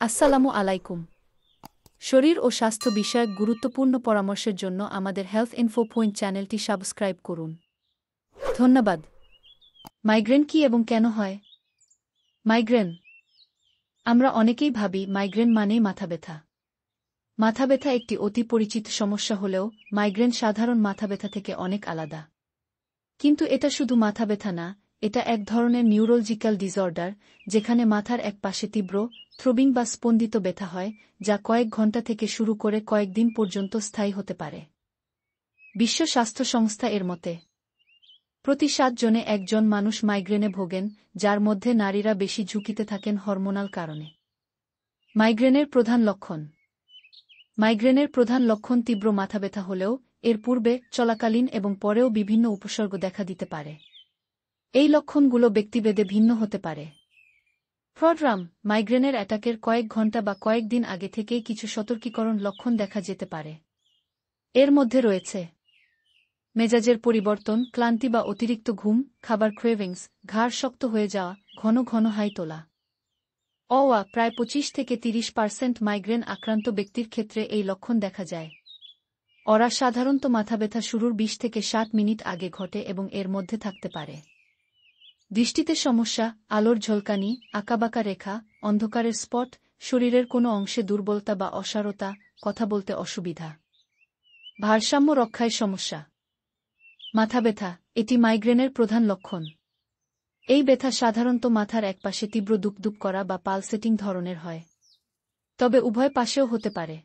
আসসালামু আলাইকুম। শরীর ও স্বাস্থ্য বিষয়ক গুরুত্বপূর্ণ পরামর্শের জন্য আমাদের হেলথ ইনফো পয়েন্ট চ্যানেলটি সাবস্ক্রাইব করুন। ধন্যবাদ। মাইগ্রেন কি এবং কেন হয়? মাইগ্রেন। আমরা অনেকেই ভাবি মাইগ্রেন মানেই মাথা ব্যথা। মাথা ব্যথা একটি অতি পরিচিত সমস্যা হলেও মাইগ্রেন সাধারণ মাথা ব্যথা থেকে অনেক আলাদা। কিন্তু এটা শুধু মাথা ব্যথা না, এটা এক ধরনের নিউরোলজিক্যাল ডিসঅর্ডার, যেখানে মাথার এক পাশে তীব্র, থ্রোবিং বা স্পন্দিত ব্যথা হয়, যা কয়েক ঘন্টা থেকে শুরু করে কয়েকদিন পর্যন্ত স্থায়ী হতে পারে। বিশ্ব স্বাস্থ্য সংস্থা এর মতে প্রতি ৭ জনে একজন মানুষ মাইগ্রেনে ভোগেন, যার মধ্যে নারীরা বেশি ঝুঁকিতে থাকেন হরমোনাল কারণে। মাইগ্রেনের প্রধান লক্ষণ। মাইগ্রেনের প্রধান লক্ষণ তীব্র মাথা ব্যথা হলেও এর পূর্বে, চলাকালীন এবং পরেও বিভিন্ন উপসর্গ দেখা দিতে পারে। এই লক্ষণগুলো ব্যক্তিভেদে ভিন্ন হতে পারে। প্রড্রাম। মাইগ্রেনের অ্যাটাকের কয়েক ঘন্টা বা কয়েক দিন আগে থেকেই কিছু সতর্কীকরণ লক্ষণ দেখা যেতে পারে। এর মধ্যে রয়েছে মেজাজের পরিবর্তন, ক্লান্তি বা অতিরিক্ত ঘুম, খাবার ক্রেভিংস, ঘাড় শক্ত হয়ে যাওয়া, ঘন ঘন হাই তোলা। প্রায় ২৫ থেকে ৩০% মাইগ্রেন আক্রান্ত ব্যক্তির ক্ষেত্রে এই লক্ষণ দেখা যায়। ওরা সাধারণত মাথা ব্যথা শুরুর ২০ থেকে ৬০ মিনিট আগে ঘটে এবং এর মধ্যে থাকতে পারে। দৃষ্টিতে সমস্যা, আলোর ঝলকানি, আঁকাবাঁকা রেখা, অন্ধকারের স্পট, শরীরের কোনো অংশে দুর্বলতা বা অসাড়তা, কথা বলতে অসুবিধা। ভারসাম্য রক্ষায় সমস্যা। মাথা ব্যথা, এটি মাইগ্রেনের প্রধান লক্ষণ। এই ব্যথা সাধারণত মাথার একপাশে তীব্র দুপদুপ করা বা পালসেটিং ধরনের হয়। তবে উভয় পাশেও হতে পারে।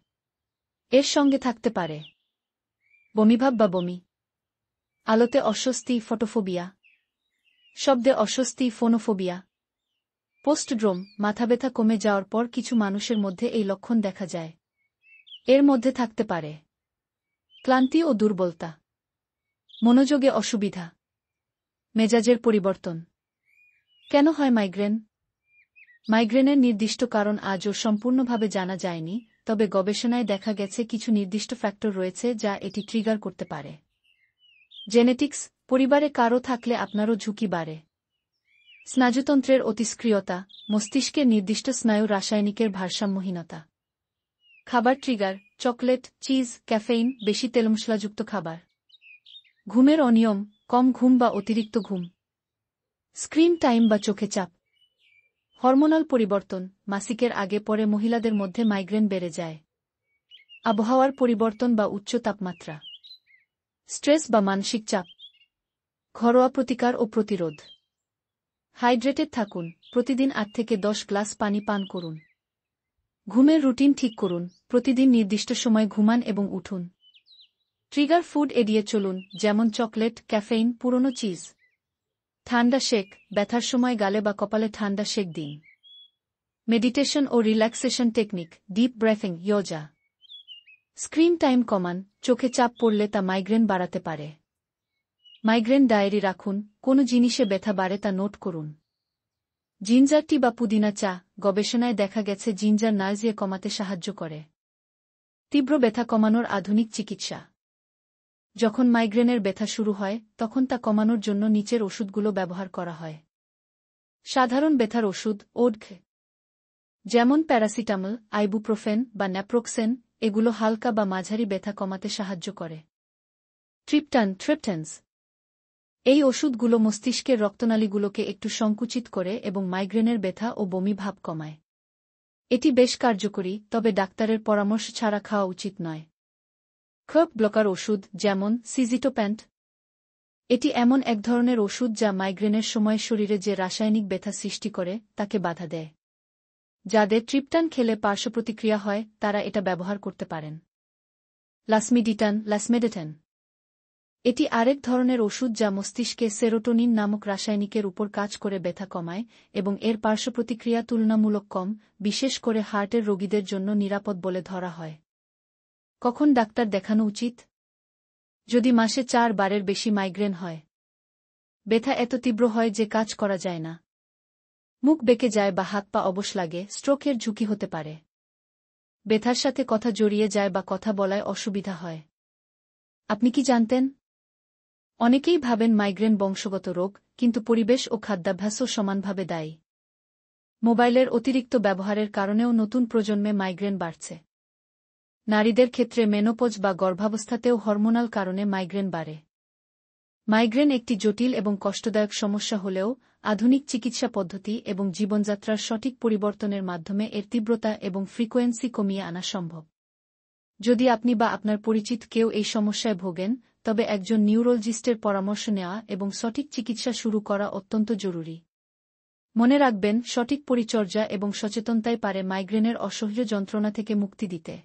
এর সঙ্গে থাকতে পারে বমিভাব বা বমি, আলোতে অস্বস্তি ফটোফোবিয়া, শব্দে অস্বস্তি ফোনোফোবিয়া। পোস্টড্রোম, মাথা ব্যথা কমে যাওয়ার পর কিছু মানুষের মধ্যে এই লক্ষণ দেখা যায়। এর মধ্যে থাকতে পারে ক্লান্তি ও দুর্বলতা, মনোযোগে অসুবিধা, মেজাজের পরিবর্তন। কেন হয় মাইগ্রেন? মাইগ্রেনের নির্দিষ্ট কারণ আজও সম্পূর্ণভাবে জানা যায়নি, তবে গবেষণায় দেখা গেছে কিছু নির্দিষ্ট ফ্যাক্টর রয়েছে যা এটি ট্রিগার করতে পারে। জেনেটিক্স, পরিবারে কারও থাকলে আপনারও ঝুঁকি বাড়ে। স্নায়ুতন্ত্রের অতিস্ক্রিয়তা, মস্তিষ্কের নির্দিষ্ট স্নায়ু রাসায়নিকের ভারসাম্যহীনতা। খাবার ট্রিগার, চকলেট, চিজ, ক্যাফেইন, বেশি তেলমশলাযুক্ত খাবার। ঘুমের অনিয়ম, কম ঘুম বা অতিরিক্ত ঘুম। স্ক্রিন টাইম বা চোখে চাপ। হরমোনাল পরিবর্তন, মাসিকের আগে পরে মহিলাদের মধ্যে মাইগ্রেন বেড়ে যায়। আবহাওয়ার পরিবর্তন বা উচ্চ তাপমাত্রা। স্ট্রেস বা মানসিক চাপ। ঘরোয়া প্রতিকার ও প্রতিরোধ। হাইড্রেটেড থাকুন, প্রতিদিন ৮ থেকে ১০ গ্লাস পানি পান করুন। ঘুমের রুটিন ঠিক করুন, প্রতিদিন নির্দিষ্ট সময় ঘুমান এবং উঠুন। ট্রিগার ফুড এড়িয়ে চলুন, যেমন চকলেট, ক্যাফেইন, পুরনো চিজ। ঠান্ডা শেক, ব্যথার সময় গালে বা কপালে ঠান্ডা শেক দিন। মেডিটেশন ও relaxation technique, deep breathing, yoga. Screen time কমান, চোখে চাপ পড়লে তা মাইগ্রেন বাড়াতে পারে। মাইগ্রেন ডায়েরি রাখুন, কোনো জিনিসে ব্যথা বাড়ে তা নোট করুন। জিঞ্জার টি বা পুদিনা চা, গবেষণায় দেখা গেছে জিঞ্জার নার্জিয়া কমাতে সাহায্য করে। তীব্র ব্যথা কমানোর আধুনিক চিকিৎসা। যখন মাইগ্রেনের ব্যথা শুরু হয়, তখন তা কমানোর জন্য নিচের ওষুধগুলো ব্যবহার করা হয়। সাধারণ ব্যথার ওষুধ, যেমন প্যারাসিটামল, আইবুপ্রোফেন বা ন্যাপ্রোক্সেন, এগুলো হালকা বা মাঝারি ব্যথা কমাতে সাহায্য করে। ট্রিপটানস, এই ওষুধগুলো মস্তিষ্কের রক্তনালীগুলোকে একটু সংকুচিত করে এবং মাইগ্রেনের ব্যথা ও বমি ভাব কমায়। এটি বেশ কার্যকরী, তবে ডাক্তারের পরামর্শ ছাড়া খাওয়া উচিত নয়। কার্ব ব্লকার ওষুধ, যেমন সিজিটোপ্যান্ট। এটি এমন এক ধরনের ওষুধ যা মাইগ্রেনের সময় শরীরে যে রাসায়নিক ব্যথা সৃষ্টি করে তাকে বাধা দেয়। যাদের ট্রিপটান খেলে পার্শ্বপ্রতিক্রিয়া হয় তারা এটা ব্যবহার করতে পারেন। ল্যাসমেডিটান। এটি আরেক ধরনের ওষুধ যা মস্তিষ্কে সেরোটোনিন নামক রাসায়নিকের উপর কাজ করে ব্যথা কমায় এবং এর পার্শ্বপ্রতিক্রিয়া তুলনামূলক কম, বিশেষ করে হার্টের রোগীদের জন্য নিরাপদ বলে ধরা হয়। কখন ডাক্তার দেখানো উচিত? যদি মাসে ৪ বারের বেশি মাইগ্রেন হয়, ব্যথা এত তীব্র হয় যে কাজ করা যায় না, মুখ বেঁকে যায় বা হাত পা অবশ লাগে, স্ট্রোকের ঝুঁকি হতে পারে, ব্যথার সাথে কথা জড়িয়ে যায় বা কথা বলায় অসুবিধা হয়। আপনি কি জানতেন? অনেকেই ভাবেন মাইগ্রেন বংশগত রোগ, কিন্তু পরিবেশ ও খাদ্যাভ্যাসও সমানভাবে দায়ী। মোবাইলের অতিরিক্ত ব্যবহারের কারণেও নতুন প্রজন্মে মাইগ্রেন বাড়ছে। নারীদের ক্ষেত্রে মেনোপজ বা গর্ভাবস্থাতেও হরমোনাল কারণে মাইগ্রেন বাড়ে। মাইগ্রেন একটি জটিল এবং কষ্টদায়ক সমস্যা হলেও আধুনিক চিকিৎসা পদ্ধতি এবং জীবনযাত্রার সঠিক পরিবর্তনের মাধ্যমে এর তীব্রতা এবং ফ্রিকোয়েন্সি কমিয়ে আনা সম্ভব। যদি আপনি বা আপনার পরিচিত কেউ এই সমস্যায় ভোগেন, তবে একজন নিউরোলজিস্টের পরামর্শ নেওয়া এবং সঠিক চিকিৎসা শুরু করা অত্যন্ত জরুরি। মনে রাখবেন, সঠিক পরিচর্যা এবং সচেতনতাই পারে মাইগ্রেনের অসহ্য যন্ত্রণা থেকে মুক্তি দিতে।